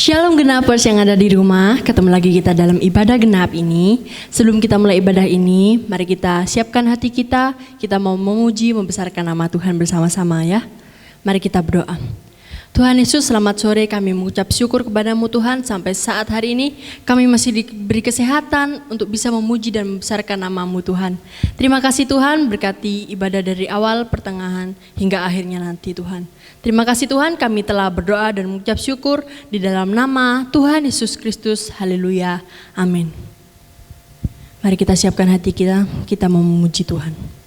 Shalom Genapers yang ada di rumah, ketemu lagi kita dalam ibadah genap ini. Sebelum kita mulai ibadah ini, mari kita siapkan hati kita mau memuji, membesarkan nama Tuhan bersama-sama ya. Mari kita berdoa. Tuhan Yesus, selamat sore, kami mengucap syukur kepadamu Tuhan, sampai saat hari ini kami masih diberi kesehatan untuk bisa memuji dan membesarkan namamu Tuhan. Terima kasih Tuhan, berkati ibadah dari awal, pertengahan, hingga akhirnya nanti Tuhan. Terima kasih Tuhan, kami telah berdoa dan mengucap syukur di dalam nama Tuhan Yesus Kristus. Haleluya, amin. Mari kita siapkan hati kita mau memuji Tuhan.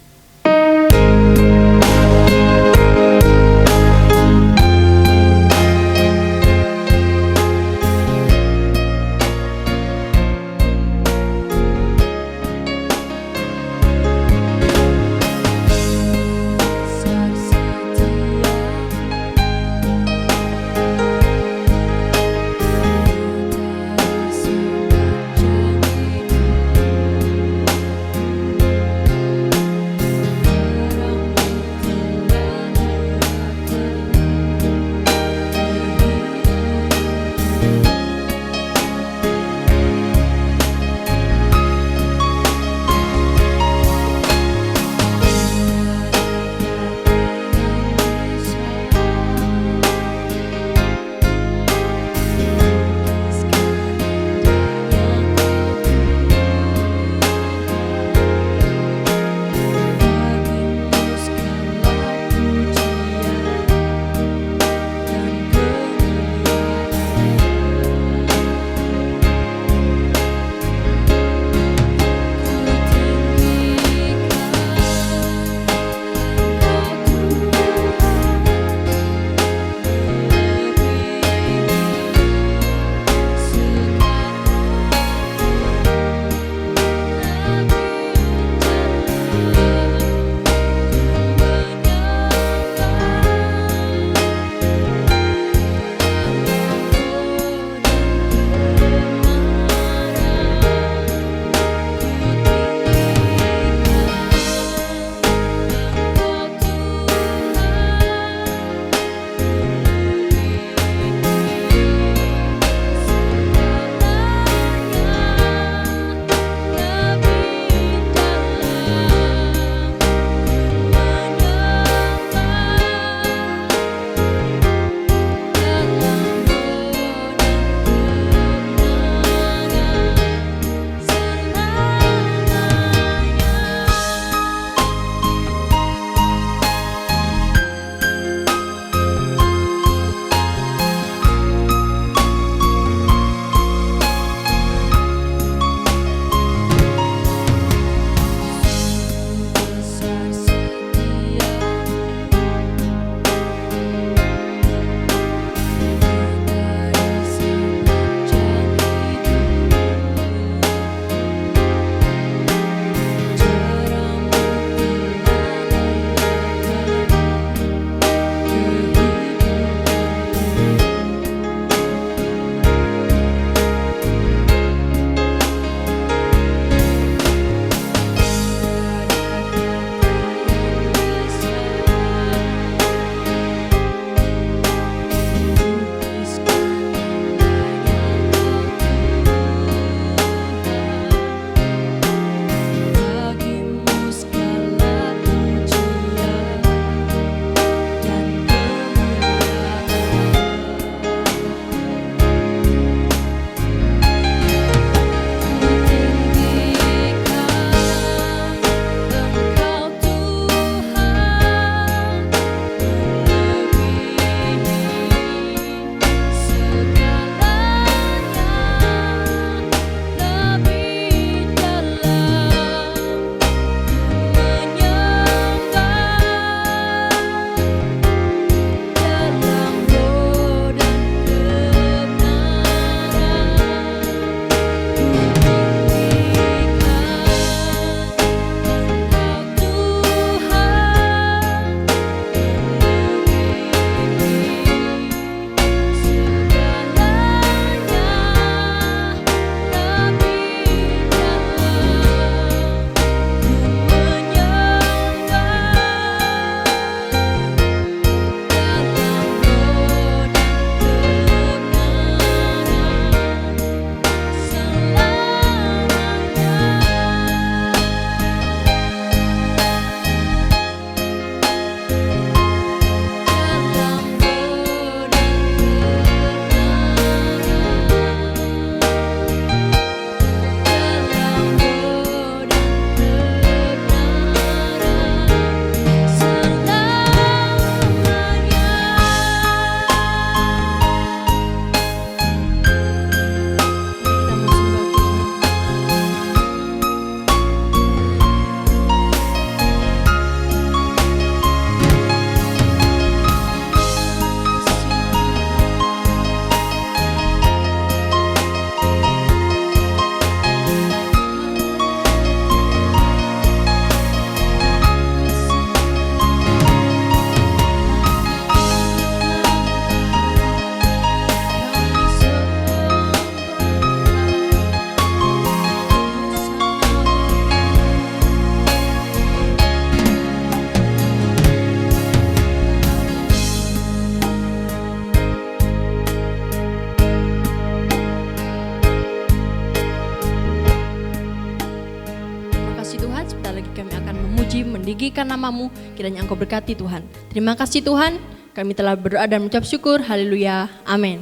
memuji, meninggikan nama-Mu. Kiranya Engkau berkati Tuhan. Terima kasih Tuhan, kami telah berdoa dan mengucap syukur. Haleluya, amin.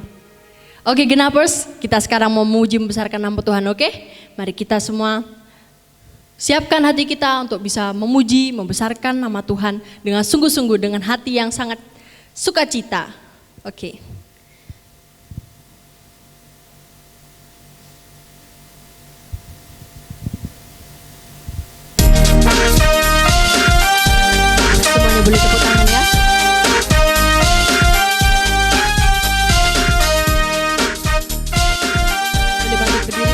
Oke Genapers, kita sekarang mau memuji membesarkan nama Tuhan, oke? Mari kita semua siapkan hati kita untuk bisa memuji, membesarkan nama Tuhan dengan sungguh-sungguh, dengan hati yang sangat sukacita. Oke. Semuanya boleh tepuk tangan ya. Boleh bangkit berdiri.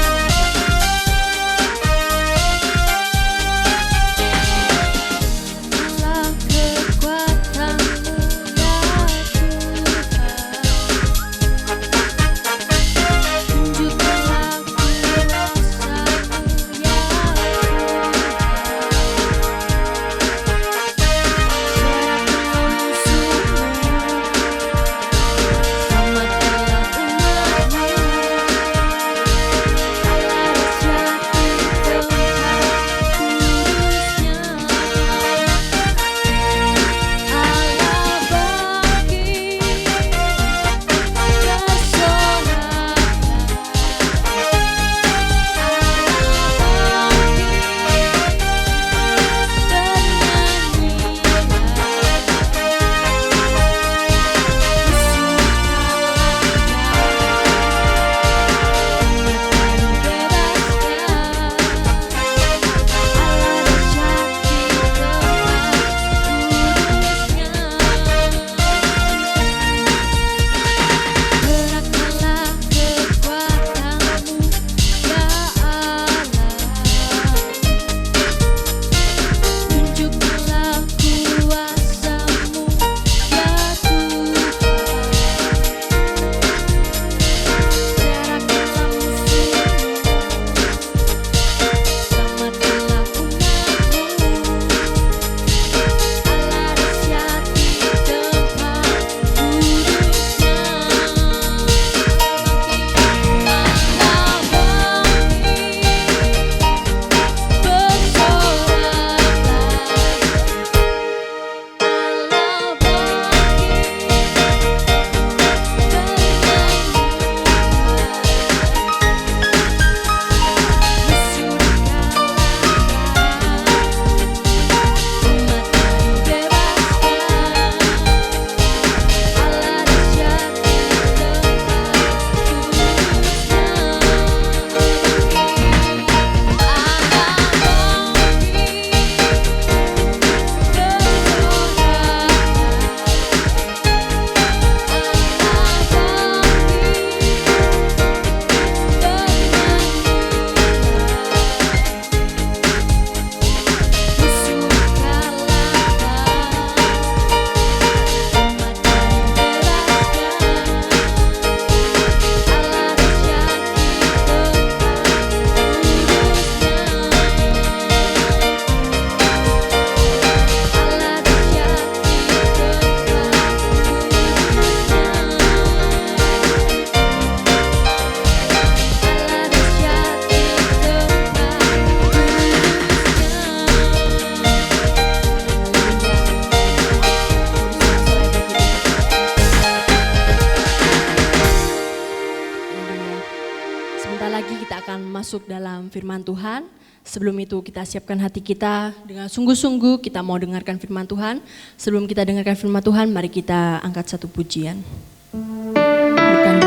Masuk dalam firman Tuhan. Sebelum itu kita siapkan hati kita dengan sungguh-sungguh kita mau dengarkan firman Tuhan. Sebelum kita dengarkan firman Tuhan, mari kita angkat satu pujian. Bukan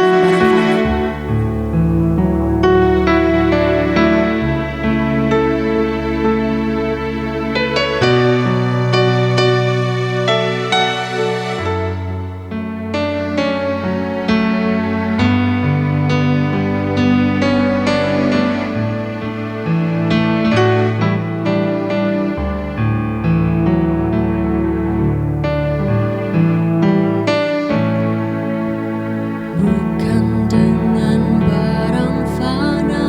dengan barang fana.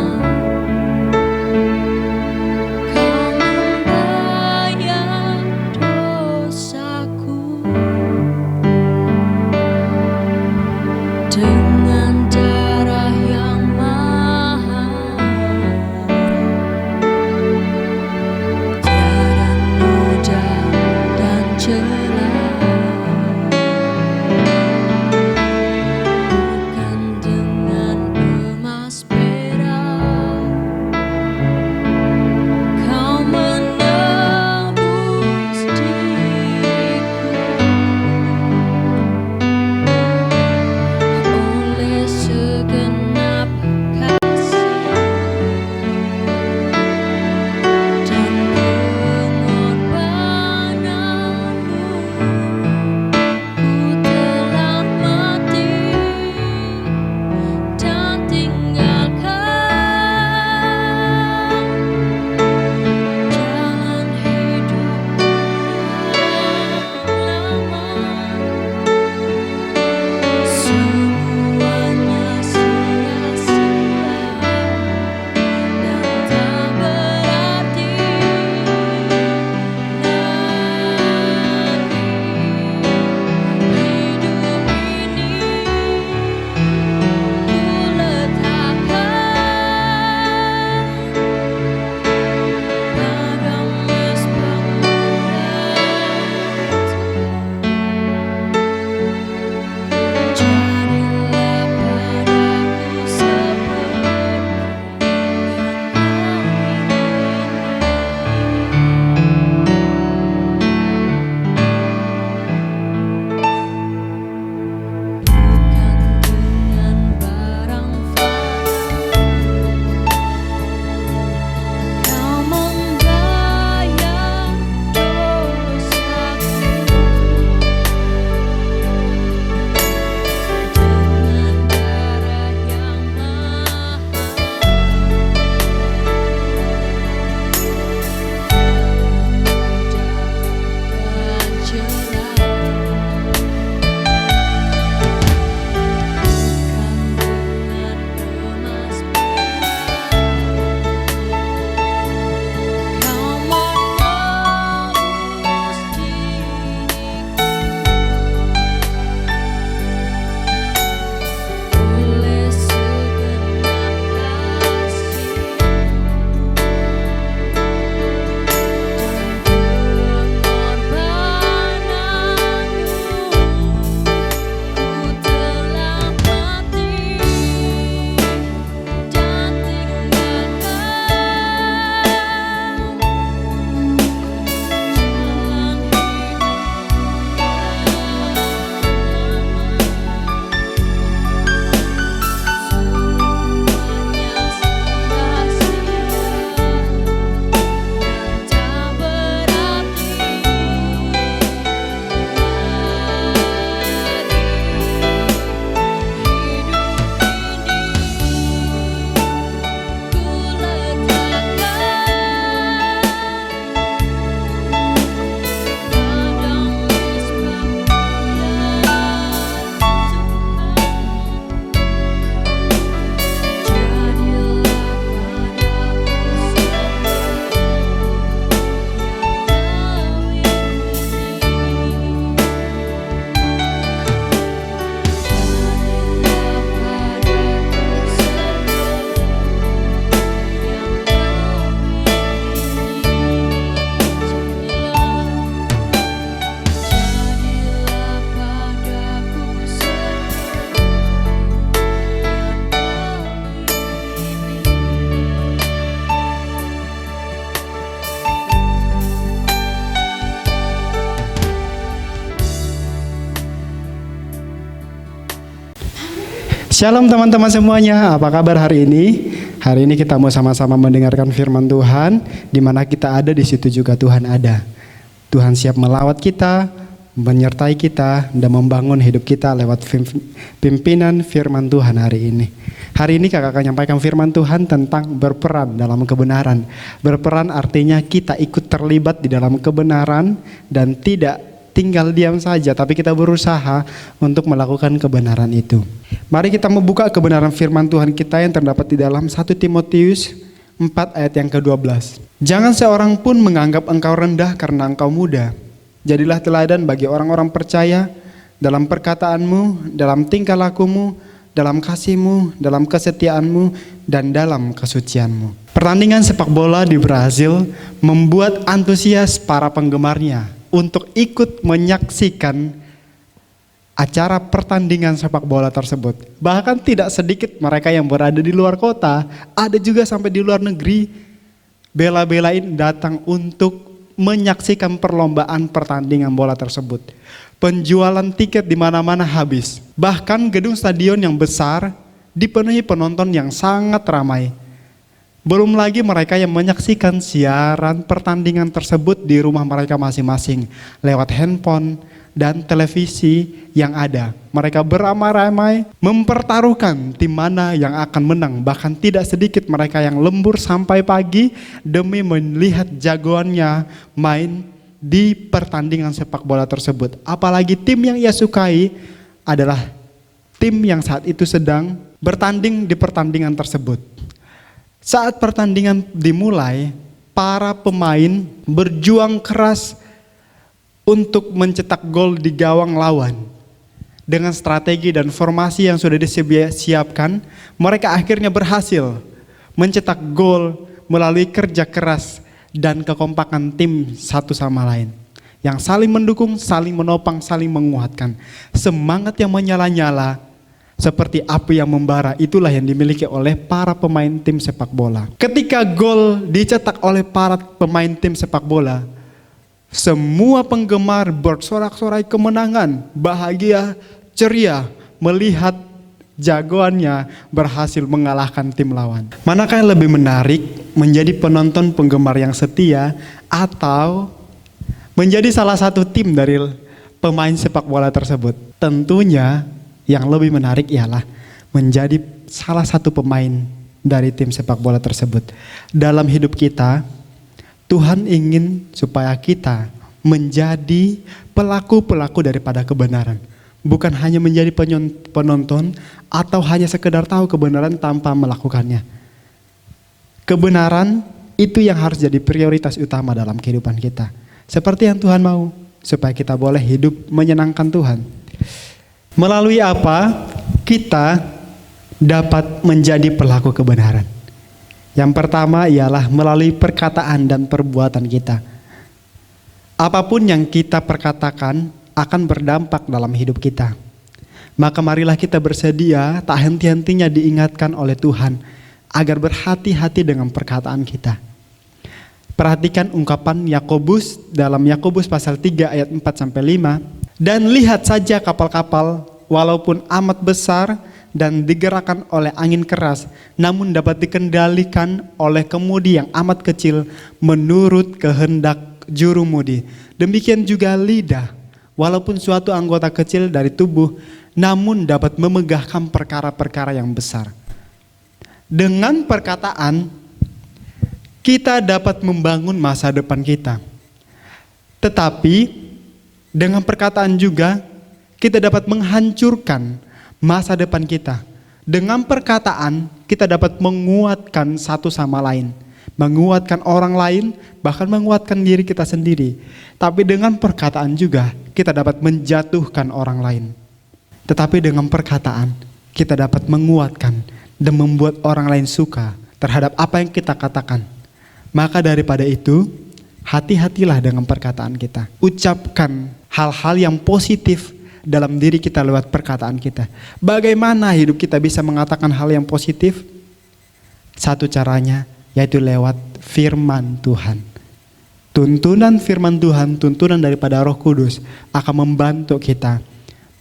Shalom teman-teman semuanya, apa kabar hari ini? Hari ini kita mau sama-sama mendengarkan firman Tuhan, di mana kita ada di situ juga Tuhan ada. Tuhan siap melawat kita, menyertai kita, dan membangun hidup kita lewat pimpinan firman Tuhan hari ini. Hari ini kakak akan menyampaikan firman Tuhan tentang berperan dalam kebenaran. Berperan artinya kita ikut terlibat di dalam kebenaran dan tidak tinggal diam saja, tapi kita berusaha untuk melakukan kebenaran itu. Mari kita membuka kebenaran firman Tuhan kita yang terdapat di dalam 1 Timotius 4 ayat yang ke-12. Jangan seorang pun menganggap engkau rendah karena engkau muda. Jadilah teladan bagi orang-orang percaya dalam perkataanmu, dalam tingkah lakumu, dalam kasihmu, dalam kesetiaanmu, dan dalam kesucianmu. Pertandingan sepak bola di Brazil membuat antusias para penggemarnya untuk ikut menyaksikan acara pertandingan sepak bola tersebut. Bahkan tidak sedikit mereka yang berada di luar kota, ada juga sampai di luar negeri, bela-belain datang untuk menyaksikan perlombaan pertandingan bola tersebut. Penjualan tiket di mana-mana habis. Bahkan gedung stadion yang besar dipenuhi penonton yang sangat ramai. Belum lagi mereka yang menyaksikan siaran pertandingan tersebut di rumah mereka masing-masing lewat handphone dan televisi yang ada. Mereka beramai-ramai mempertaruhkan tim mana yang akan menang. Bahkan tidak sedikit mereka yang lembur sampai pagi demi melihat jagoannya main di pertandingan sepak bola tersebut. Apalagi tim yang ia sukai adalah tim yang saat itu sedang bertanding di pertandingan tersebut. Saat pertandingan dimulai, para pemain berjuang keras untuk mencetak gol di gawang lawan. Dengan strategi dan formasi yang sudah disiapkan, mereka akhirnya berhasil mencetak gol melalui kerja keras dan kekompakan tim satu sama lain. Yang saling mendukung, saling menopang, saling menguatkan. Semangat yang menyala-nyala seperti api yang membara, itulah yang dimiliki oleh para pemain tim sepak bola. Ketika gol dicetak oleh para pemain tim sepak bola, semua penggemar bersorak-sorai kemenangan, bahagia, ceria melihat jagoannya berhasil mengalahkan tim lawan. Manakah yang lebih menarik, menjadi penonton penggemar yang setia atau menjadi salah satu tim dari pemain sepak bola tersebut? Tentunya yang lebih menarik ialah menjadi salah satu pemain dari tim sepak bola tersebut. Dalam hidup kita, Tuhan ingin supaya kita menjadi pelaku-pelaku daripada kebenaran. Bukan hanya menjadi penonton atau hanya sekedar tahu kebenaran tanpa melakukannya. Kebenaran itu yang harus jadi prioritas utama dalam kehidupan kita. Seperti yang Tuhan mau, supaya kita boleh hidup menyenangkan Tuhan. Melalui apa kita dapat menjadi pelaku kebenaran? Yang pertama ialah melalui perkataan dan perbuatan kita. Apapun yang kita perkatakan akan berdampak dalam hidup kita. Maka marilah kita bersedia tak henti-hentinya diingatkan oleh Tuhan agar berhati-hati dengan perkataan kita. Perhatikan ungkapan Yakobus dalam Yakobus pasal 3 ayat 4-5. Dan lihat saja kapal-kapal walaupun amat besar dan digerakkan oleh angin keras, namun dapat dikendalikan oleh kemudi yang amat kecil menurut kehendak jurumudi. Demikian juga lidah, walaupun suatu anggota kecil dari tubuh, namun dapat memegahkan perkara-perkara yang besar. Dengan perkataan, kita dapat membangun masa depan kita. Tetapi dengan perkataan juga kita dapat menghancurkan masa depan kita. Dengan perkataan kita dapat menguatkan satu sama lain, menguatkan orang lain, bahkan menguatkan diri kita sendiri. Tapi dengan perkataan juga kita dapat menjatuhkan orang lain. Tetapi dengan perkataan kita dapat menguatkan dan membuat orang lain suka terhadap apa yang kita katakan. Maka daripada itu, hati-hatilah dengan perkataan kita. Ucapkan hal-hal yang positif dalam diri kita lewat perkataan kita. Bagaimana hidup kita bisa mengatakan hal yang positif? Satu caranya yaitu lewat firman Tuhan. Tuntunan firman Tuhan, tuntunan daripada Roh Kudus akan membantu kita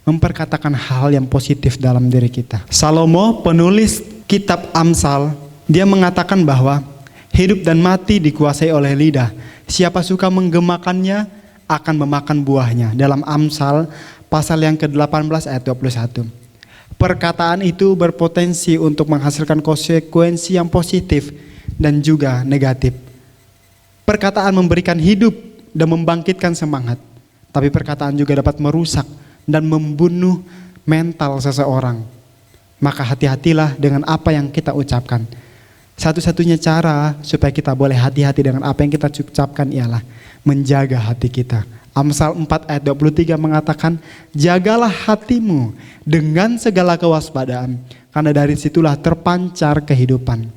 memperkatakan hal yang positif dalam diri kita. Salomo, penulis kitab Amsal, dia mengatakan bahwa hidup dan mati dikuasai oleh lidah. Siapa suka menggemakannya akan memakan buahnya. Dalam Amsal pasal yang ke-18 ayat 21. Perkataan itu berpotensi untuk menghasilkan konsekuensi yang positif dan juga negatif. Perkataan memberikan hidup dan membangkitkan semangat. Tapi perkataan juga dapat merusak dan membunuh mental seseorang. Maka hati-hatilah dengan apa yang kita ucapkan. Satu-satunya cara supaya kita boleh hati-hati dengan apa yang kita ucapkan ialah menjaga hati kita. Amsal 4 ayat 23 mengatakan, jagalah hatimu dengan segala kewaspadaan, karena dari situlah terpancar kehidupan.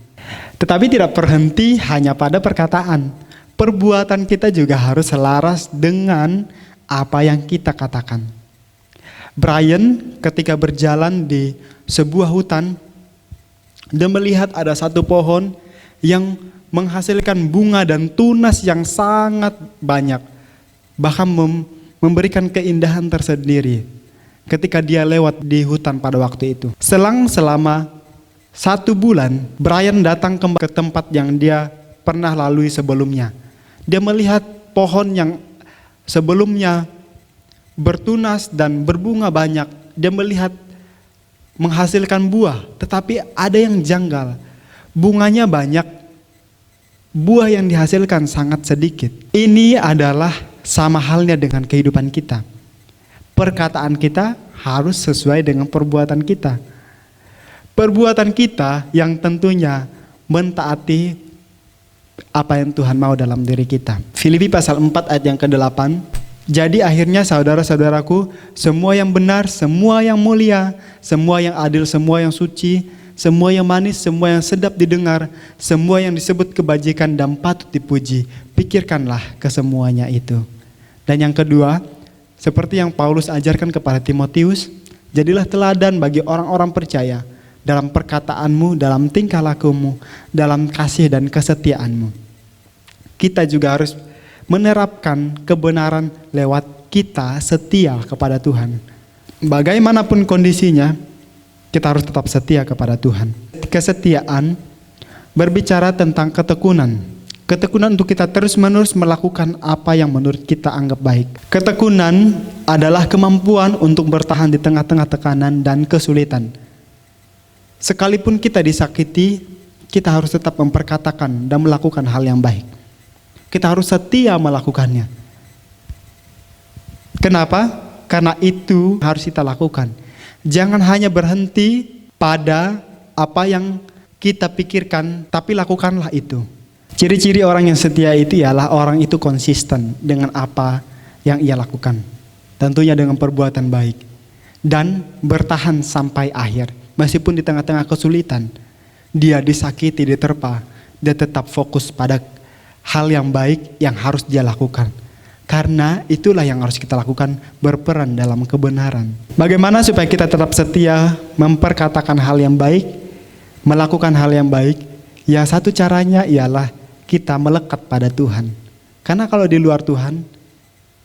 Tetapi tidak berhenti hanya pada perkataan. Perbuatan kita juga harus selaras dengan apa yang kita katakan. Brian ketika berjalan di sebuah hutan, dia melihat ada satu pohon yang menghasilkan bunga dan tunas yang sangat banyak. Bahkan memberikan keindahan tersendiri ketika dia lewat di hutan pada waktu itu. Selama 1 bulan, Brian datang ke tempat yang dia pernah lalui sebelumnya. Dia melihat pohon yang sebelumnya bertunas dan berbunga banyak. Dia melihat menghasilkan buah, tetapi ada yang janggal. Bunganya banyak, buah yang dihasilkan sangat sedikit. Ini adalah sama halnya dengan kehidupan kita. Perkataan kita harus sesuai dengan perbuatan kita. Perbuatan kita yang tentunya mentaati apa yang Tuhan mau dalam diri kita. Filipi pasal 4 ayat yang ke-8. Jadi akhirnya saudara-saudaraku, semua yang benar, semua yang mulia, semua yang adil, semua yang suci, semua yang manis, semua yang sedap didengar, semua yang disebut kebajikan dan patut dipuji, pikirkanlah kesemuanya itu. Dan yang kedua, seperti yang Paulus ajarkan kepada Timotius, jadilah teladan bagi orang-orang percaya dalam perkataanmu, dalam tingkah lakumu, dalam kasih dan kesetiaanmu. Kita juga harus menerapkan kebenaran lewat kita setia kepada Tuhan. Bagaimanapun kondisinya, kita harus tetap setia kepada Tuhan. Kesetiaan berbicara tentang ketekunan. Ketekunan untuk kita terus-menerus melakukan apa yang menurut kita anggap baik. Ketekunan adalah kemampuan untuk bertahan di tengah-tengah tekanan dan kesulitan. Sekalipun kita disakiti, kita harus tetap memperkatakan dan melakukan hal yang baik. Kita harus setia melakukannya. Kenapa? Karena itu harus kita lakukan. Jangan hanya berhenti pada apa yang kita pikirkan, tapi lakukanlah itu. Ciri-ciri orang yang setia itu ialah orang itu konsisten dengan apa yang ia lakukan. Tentunya dengan perbuatan baik. Dan bertahan sampai akhir. Meskipun di tengah-tengah kesulitan, dia disakiti, diterpa, dia tetap fokus pada hal yang baik yang harus dia lakukan. Karena itulah yang harus kita lakukan, berperan dalam kebenaran. Bagaimana supaya kita tetap setia memperkatakan hal yang baik, melakukan hal yang baik? Ya, satu caranya ialah kita melekat pada Tuhan. Karena kalau di luar Tuhan,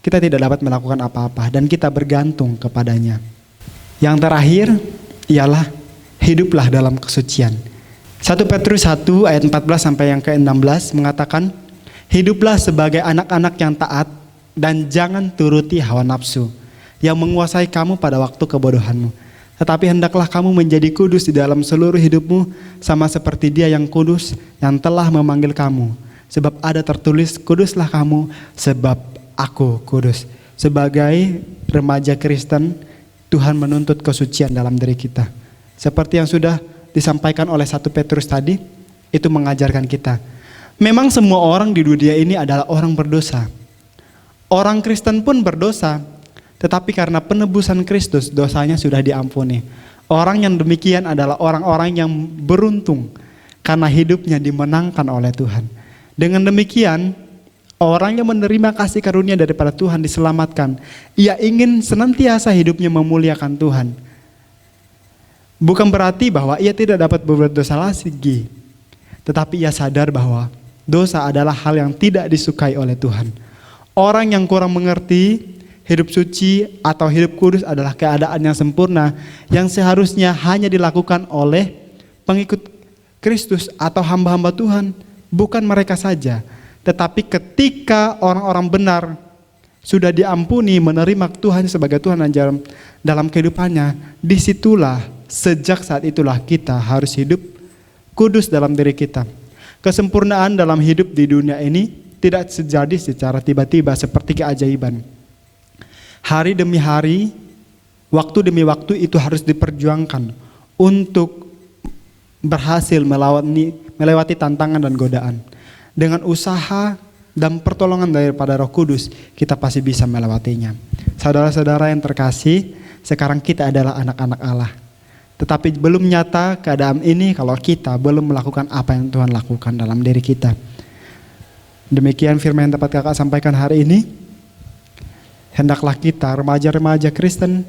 kita tidak dapat melakukan apa-apa dan kita bergantung kepadanya. Yang terakhir ialah hiduplah dalam kesucian. 1 Petrus 1 ayat 14 sampai yang ke-16 mengatakan, hiduplah sebagai anak-anak yang taat dan jangan turuti hawa nafsu yang menguasai kamu pada waktu kebodohanmu. Tetapi hendaklah kamu menjadi kudus di dalam seluruh hidupmu sama seperti Dia yang kudus yang telah memanggil kamu. Sebab ada tertulis, kuduslah kamu sebab aku kudus. Sebagai remaja Kristen, Tuhan menuntut kesucian dalam diri kita. Seperti yang sudah disampaikan oleh 1 Petrus tadi, itu mengajarkan kita. Memang semua orang di dunia ini adalah orang berdosa. Orang Kristen pun berdosa, tetapi karena penebusan Kristus, dosanya sudah diampuni. Orang yang demikian adalah orang-orang yang beruntung, karena hidupnya dimenangkan oleh Tuhan. Dengan demikian, orang yang menerima kasih karunia daripada Tuhan diselamatkan. Ia ingin senantiasa hidupnya memuliakan Tuhan. Bukan berarti bahwa ia tidak dapat berbuat dosa lagi, tetapi ia sadar bahwa dosa adalah hal yang tidak disukai oleh Tuhan. Orang yang kurang mengerti hidup suci atau hidup kudus adalah keadaan yang sempurna yang seharusnya hanya dilakukan oleh pengikut Kristus atau hamba-hamba Tuhan, bukan mereka saja. Tetapi ketika orang-orang benar sudah diampuni, menerima Tuhan sebagai Tuhan dalam kehidupannya, disitulah, sejak saat itulah kita harus hidup kudus dalam diri kita. Kesempurnaan dalam hidup di dunia ini tidak terjadi secara tiba-tiba seperti keajaiban. Hari demi hari, waktu demi waktu itu harus diperjuangkan untuk berhasil melewati tantangan dan godaan. Dengan usaha dan pertolongan daripada Roh Kudus, kita pasti bisa melewatinya. Saudara-saudara yang terkasih, sekarang kita adalah anak-anak Allah. Tetapi belum nyata keadaan ini kalau kita belum melakukan apa yang Tuhan lakukan dalam diri kita. Demikian firman yang dapat kakak sampaikan hari ini. Hendaklah kita remaja-remaja Kristen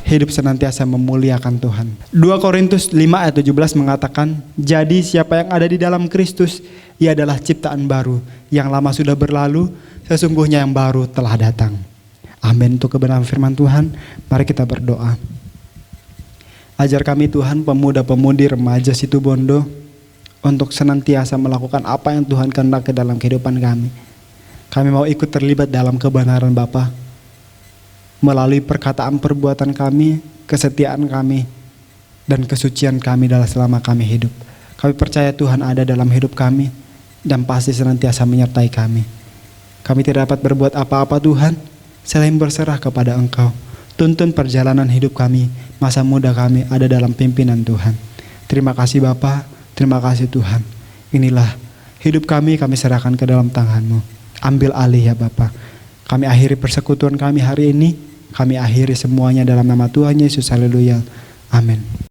hidup senantiasa memuliakan Tuhan. 2 Korintus 5 ayat 17 mengatakan, jadi siapa yang ada di dalam Kristus, ia adalah ciptaan baru. Yang lama sudah berlalu, sesungguhnya yang baru telah datang. Amin. Untuk kebenaran firman Tuhan, mari kita berdoa. Ajar kami Tuhan, pemuda-pemudi remaja Situbondo, untuk senantiasa melakukan apa yang Tuhan kehendaki dalam kehidupan kami. Kami mau ikut terlibat dalam kebenaran Bapa, melalui perkataan perbuatan kami, kesetiaan kami, dan kesucian kami dalam selama kami hidup. Kami percaya Tuhan ada dalam hidup kami, dan pasti senantiasa menyertai kami. Kami tidak dapat berbuat apa-apa Tuhan, selain berserah kepada Engkau. Tuntun perjalanan hidup kami, masa muda kami ada dalam pimpinan Tuhan. Terima kasih Bapa, terima kasih Tuhan. Inilah hidup kami serahkan ke dalam tangan-Mu. Ambil alih ya Bapa. Kami akhiri persekutuan kami hari ini. Kami akhiri semuanya dalam nama Tuhan Yesus. Haleluya. Amin.